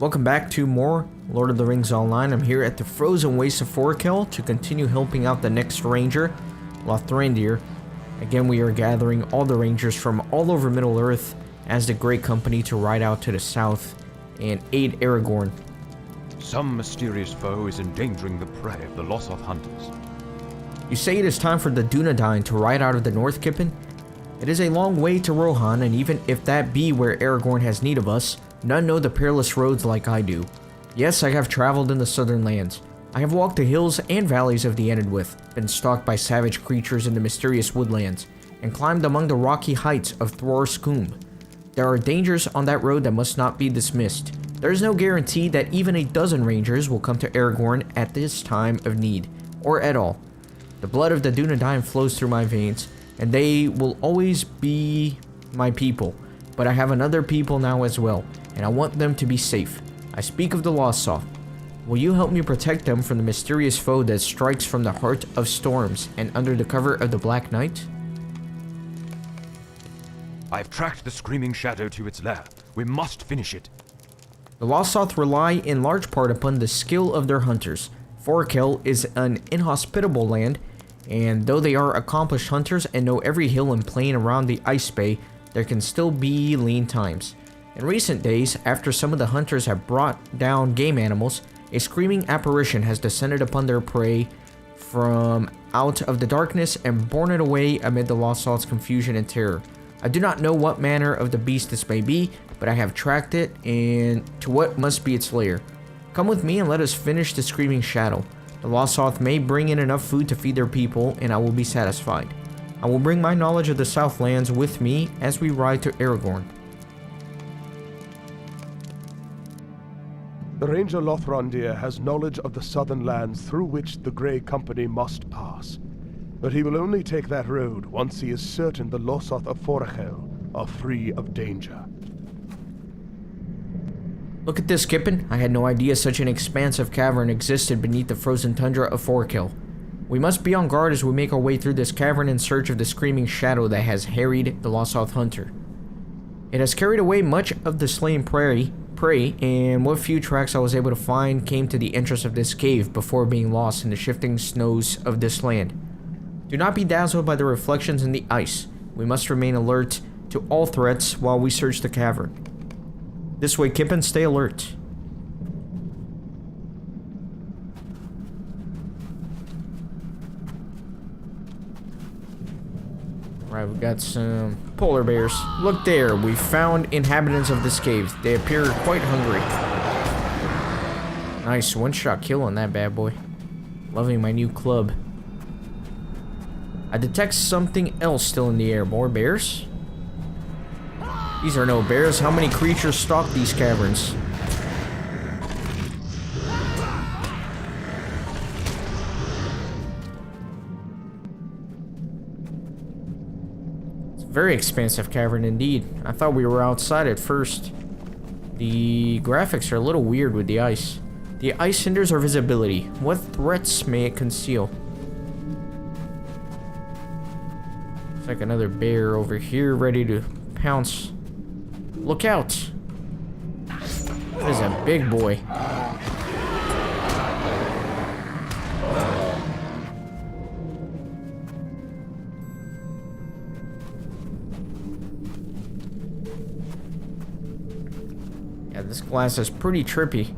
Welcome back to more Lord of the Rings Online. I'm here at the frozen wastes of Forkel to continue helping out the next ranger, LOTRO. Again, we are gathering all the rangers from all over Middle-earth as the Great Company to ride out to the south and aid Aragorn. Some mysterious foe is endangering the prey of the Lotharth hunters. You say it is time for the Dunedain to ride out of the north, Kippen? It is a long way to Rohan, and even if that be where Aragorn has need of us, none know the perilous roads like I do. Yes, I have traveled in the southern lands. I have walked the hills and valleys of the Enedwith, been stalked by savage creatures in the mysterious woodlands, and climbed among the rocky heights of Throrscombe. There are dangers on that road that must not be dismissed. There is no guarantee that even a dozen rangers will come to Aragorn at this time of need, or at all. The blood of the Dunedain flows through my veins, and they will always be my people. But I have another people now as well, and I want them to be safe. I speak of the Lotharth. Will you help me protect them from the mysterious foe that strikes from the heart of storms and under the cover of the Black Night? I've tracked the Screaming Shadow to its lair. We must finish it. The Lotharth rely in large part upon the skill of their hunters. Forkel is an inhospitable land, and though they are accomplished hunters and know every hill and plain around the Ice Bay, there can still be lean times. In recent days, after some of the hunters have brought down game animals, a screaming apparition has descended upon their prey from out of the darkness and borne it away amid the Lotharth's confusion and terror. I do not know what manner of the beast this may be, but I have tracked it and to what must be its lair. Come with me and let us finish the Screaming Shadow. The Lotharth may bring in enough food to feed their people, and I will be satisfied. I will bring my knowledge of the Southlands with me as we ride to Aragorn. The Ranger Lothrondir has knowledge of the southern lands through which the Grey Company must pass. But he will only take that road once he is certain the Lotharth of Forkel are free of danger. Look at this, Kippen. I had no idea such an expansive cavern existed beneath the frozen tundra of Forkel. We must be on guard as we make our way through this cavern in search of the Screaming Shadow that has harried the Lotharth hunter. It has carried away much of the slain prey, and what few tracks I was able to find came to the entrance of this cave before being lost in the shifting snows of this land. Do not be dazzled by the reflections in the ice. We must remain alert to all threats while we search the cavern. This way, Kippen, stay alert. Alright, we got some polar bears. Look there, we found inhabitants of this cave. They appear quite hungry. Nice, one-shot kill on that bad boy. Loving my new club. I detect something else still in the air. More bears? These are no bears. How many creatures stalk these caverns? It's a very expansive cavern indeed. I thought we were outside at first. The graphics are a little weird with the ice. The ice hinders our visibility. What threats may it conceal? Looks like another bear over here ready to pounce. Look out! That is a big boy. Yeah, this glass is pretty trippy.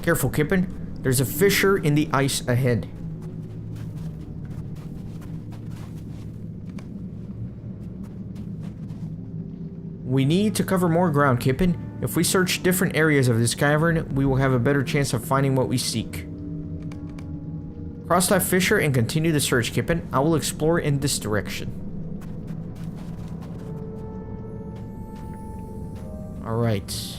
Careful, Kippen. There's a fissure in the ice ahead. We need to cover more ground, Kippen. If we search different areas of this cavern, we will have a better chance of finding what we seek. Cross that fissure and continue the search, Kippen. I will explore in this direction. Alright.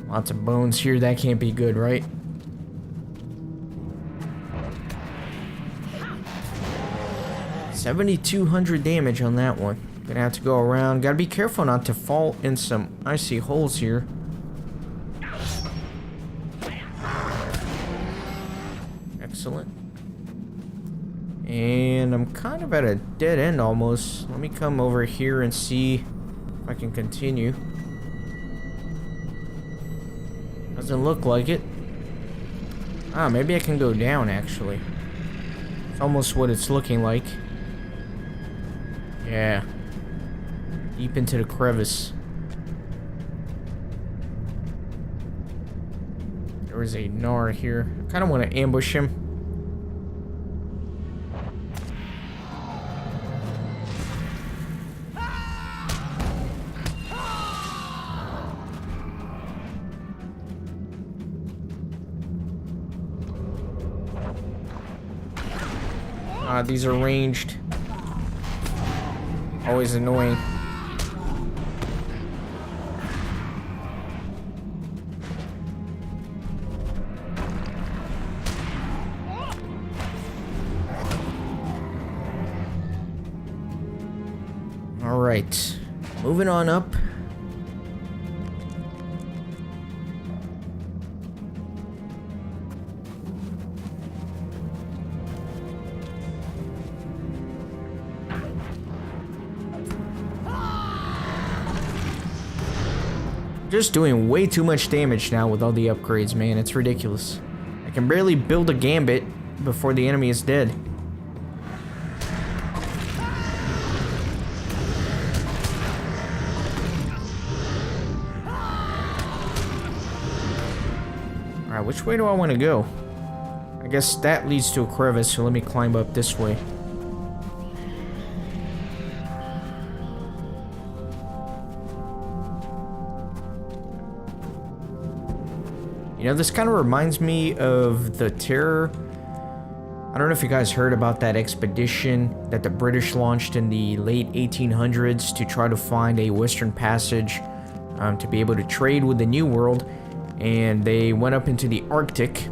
Lots of bones here. That can't be good, right? $7,200 damage on that one. Gonna have to go around. Gotta be careful not to fall in some icy holes here. Excellent. And I'm kind of at a dead end almost. Let me come over here and see if I can continue. Doesn't look like it. Ah, maybe I can go down actually. It's almost what it's looking like. Yeah. Deep into the crevice. There is a Gnar here. I kind of want to ambush him. These are ranged. Always annoying. Alright. Moving on up. Just doing way too much damage now with all the upgrades, man. It's ridiculous. I can barely build a gambit before the enemy is dead. Alright, which way do I want to go? I guess that leads to a crevice, so let me climb up this way. You know, this kind of reminds me of the Terror. I don't know if you guys heard about that expedition that the British launched in the late 1800s to try to find a Western Passage to be able to trade with the New World. And they went up into the Arctic,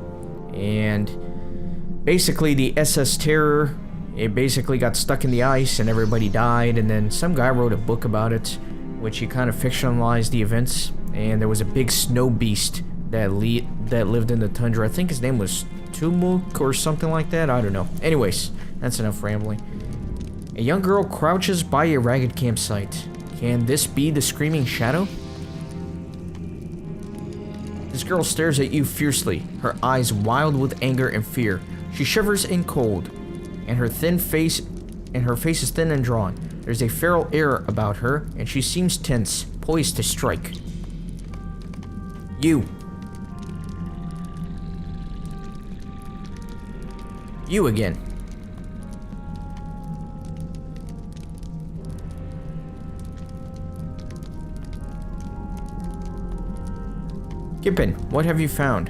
and basically the SS Terror, it basically got stuck in the ice and everybody died, and then some guy wrote a book about it, which he kind of fictionalized the events, and there was a big snow beast that lived in the tundra. I think his name was Tumuk or something like that. I don't know. Anyways, that's enough rambling. A young girl crouches by a ragged campsite. Can this be the Screaming Shadow? This girl stares at you fiercely, her eyes wild with anger and fear. She shivers in cold, and her face is thin and drawn. There's a feral air about her, and she seems tense, poised to strike. You again. Kippen, what have you found?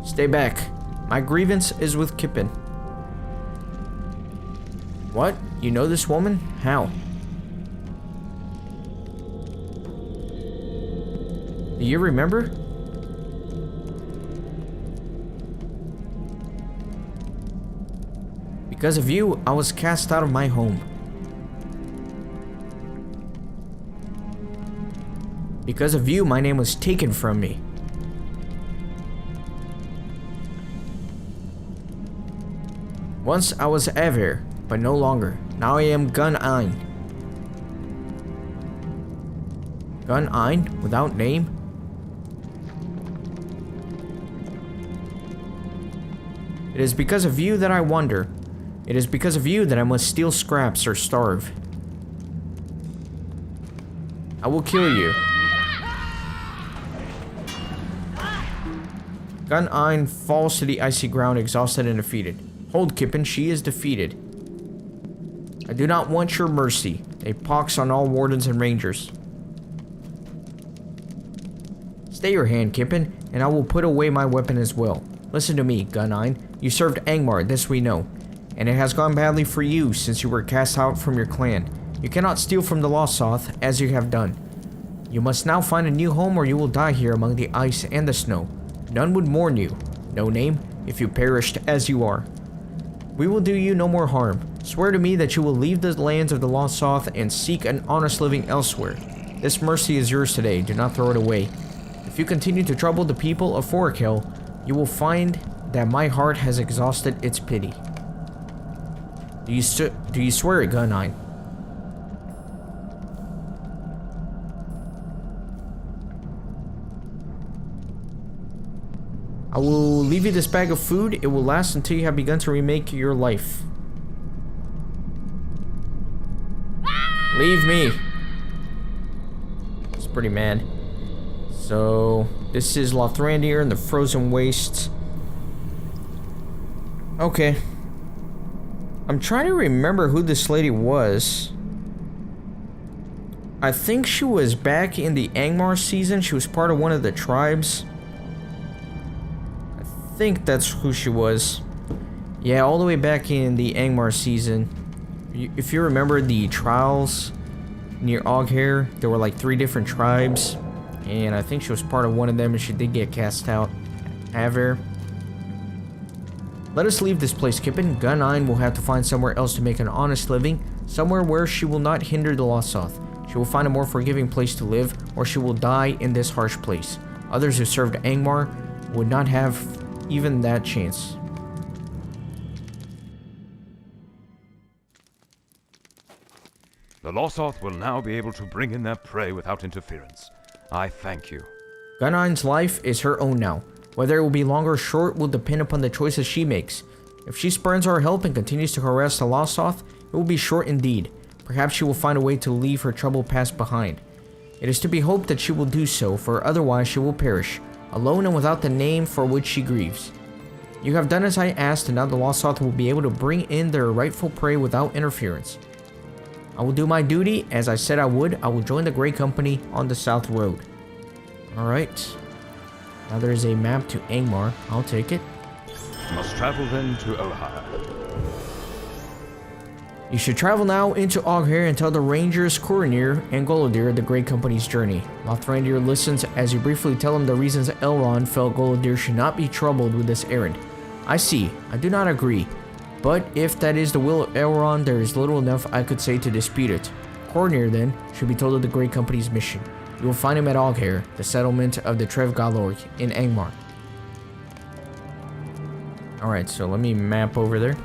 Stay back. My grievance is with Kippen. What? You know this woman? How? Do you remember? Because of you, I was cast out of my home. Because of you, my name was taken from me. Once I was Ever, but no longer. Now I am Gun-Ein. Gun-Ein? Without name? It is because of you that I wander. It is because of you that I must steal scraps or starve. I will kill you. Gun-Ein falls to the icy ground, exhausted and defeated. Hold, Kippen, she is defeated. I do not want your mercy. A pox on all wardens and rangers. Stay your hand, Kippen, and I will put away my weapon as well. Listen to me, Gun-Ein. You served Angmar, this we know. And it has gone badly for you since you were cast out from your clan. You cannot steal from the Losoth as you have done. You must now find a new home or you will die here among the ice and the snow. None would mourn you, no name, if you perished as you are. We will do you no more harm. Swear to me that you will leave the lands of the Losoth and seek an honest living elsewhere. This mercy is yours today, do not throw it away. If you continue to trouble the people of Forakel, you will find that my heart has exhausted its pity. Do you swear it, Gunine? I will leave you this bag of food. It will last until you have begun to remake your life. Leave me. It's pretty mad. So, this is Lothrandir and the Frozen Wastes. Okay. I'm trying to remember who this lady was. I think she was back in the Angmar season. She was part of one of the tribes. I think that's who she was. Yeah, all the way back in the Angmar season. If you remember the trials near Oghair, there were like 3 different tribes. And I think she was part of one of them and she did get cast out. Aver. Let us leave this place, Kippen. Gunine will have to find somewhere else to make an honest living. Somewhere where she will not hinder the Losoth. She will find a more forgiving place to live, or she will die in this harsh place. Others who served Angmar would not have even that chance. The Losoth will now be able to bring in their prey without interference. I thank you. Gunnine's life is her own now. Whether it will be long or short will depend upon the choices she makes. If she spurns our help and continues to harass the Losoth, it will be short indeed. Perhaps she will find a way to leave her troubled past behind. It is to be hoped that she will do so, for otherwise she will perish, alone and without the name for which she grieves. You have done as I asked, and now the Losoth will be able to bring in their rightful prey without interference. I will do my duty, as I said I would. I will join the Grey Company on the South Road. Alright. Now there is a map to Angmar. I'll take it. Must travel then to Ohio. You should travel now into Oghair and tell the Rangers Coronir and Golodir the Grey Company's journey. Lothrandir listens as you briefly tell him the reasons Elrond felt Golodir should not be troubled with this errand. I see. I do not agree. But if that is the will of Elrond, there is little enough I could say to dispute it. Coronir, then, should be told of the Grey Company's mission. You will find him at Oghair, the settlement of the Trevgalorg in Angmar. Alright, so let me map over there.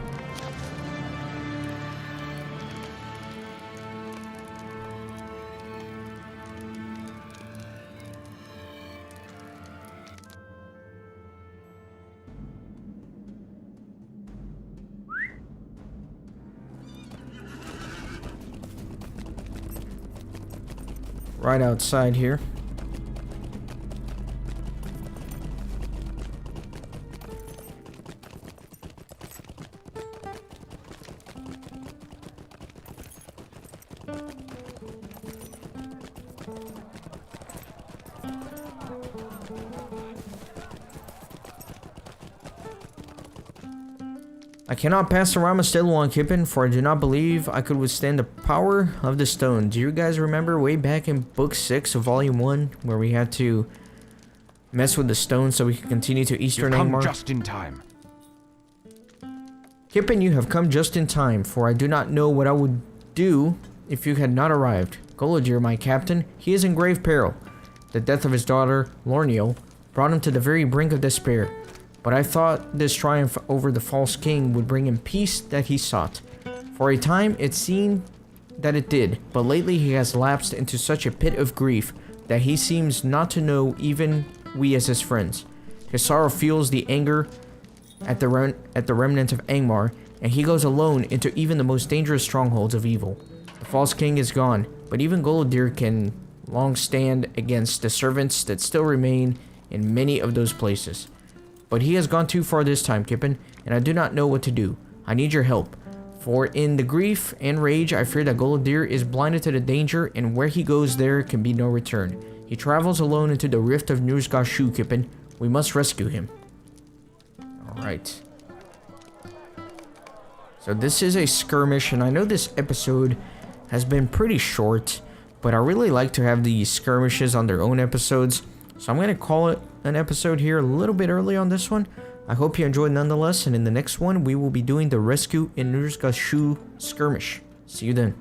Right outside here. I cannot pass the Ramastill on Kippen, for I do not believe I could withstand the power of the stone. Do you guys remember way back in Book 6 of Volume 1, where we had to mess with the stone so we could continue to Eastern Angmar? You've come just in time. Kippen, you have come just in time, for I do not know what I would do if you had not arrived. Golodir, my captain, he is in grave peril. The death of his daughter, Lorniel, brought him to the very brink of despair. But I thought this triumph over the false king would bring him peace that he sought. For a time, it seemed that it did, but lately he has lapsed into such a pit of grief that he seems not to know even we as his friends. His sorrow fuels the anger at the remnant of Angmar, and he goes alone into even the most dangerous strongholds of evil. The false king is gone, but even Golodir can long stand against the servants that still remain in many of those places. But he has gone too far this time, Kippen, and I do not know what to do. I need your help. For in the grief and rage, I fear that Golodir is blinded to the danger, and where he goes there can be no return. He travels alone into the rift of Nurzgashu, Kippen. We must rescue him. Alright. So this is a skirmish, and I know this episode has been pretty short, but I really like to have these skirmishes on their own episodes. So I'm going to call it an episode here a little bit early on this one. I hope you enjoyed nonetheless, and in the next one, we will be doing the Rescue in Nurzgashu skirmish. See you then.